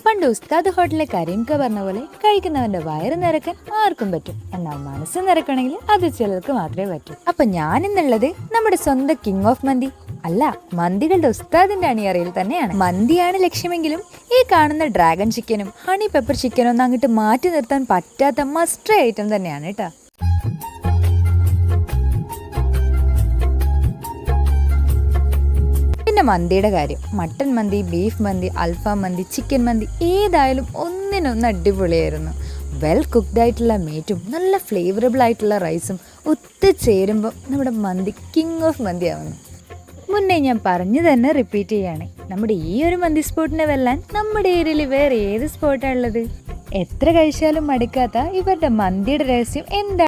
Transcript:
പണ്ട് ഉസ്താദ് ഹോട്ടലിലെ കരീംക പറഞ്ഞ പോലെ കഴിക്കുന്നവന്റെ വയറ് നിറക്കാൻ ആർക്കും പറ്റും, എന്നാൽ മനസ്സ് നിറക്കണമെങ്കിൽ അത് ചിലർക്ക് മാത്രമേ പറ്റൂ. അപ്പൊ ഞാൻ ഇന്നുള്ളത് നമ്മുടെ സ്വന്തം കിങ് ഓഫ് മന്തി അല്ല, മന്തികളുടെ ഉസ്താദിന്റെ അണിയറയിൽ തന്നെയാണ്. മന്തിയാണ് ലക്ഷ്യമെങ്കിലും ഈ കാണുന്ന ഡ്രാഗൺ ചിക്കനും ഹണി പെപ്പർ ചിക്കനും ഒന്നും അങ്ങോട്ട് മാറ്റി നിർത്താൻ പറ്റാത്ത മസ്റ്റ് ഐറ്റം തന്നെയാണ് കേട്ടോ. പിന്നെ മന്തിയുടെ കാര്യം, മട്ടൻ മന്തി, ബീഫ് മന്തി, അൽഫാം മന്തി, ചിക്കൻ മന്തി ഏതായാലും ഒന്നിനൊന്ന് അടിപൊളിയായിരുന്നു. വെൽ കുക്ക്ഡ് ആയിട്ടുള്ള മീറ്റും നല്ല ഫ്ലേവറബിൾ ആയിട്ടുള്ള റൈസും ഒത്തുചേരുമ്പോൾ നമ്മുടെ മന്തി കിങ് ഓഫ് മന്തി ആവുന്നു. മുന്നേ ഞാൻ പറഞ്ഞു തന്നെ റിപ്പീറ്റ് ചെയ്യാണ്, നമ്മുടെ ഈ ഒരു മന്തി സ്പോട്ടിനെ വെല്ലാൻ നമ്മുടെ ഏരിയയിൽ വേറെ ഏത് സ്പോട്ടാണ് ഉള്ളത്? എത്ര കഴിച്ചാലും മടുക്കാത്ത ഇവരുടെ മന്തിയുടെ രഹസ്യം എന്താണ്?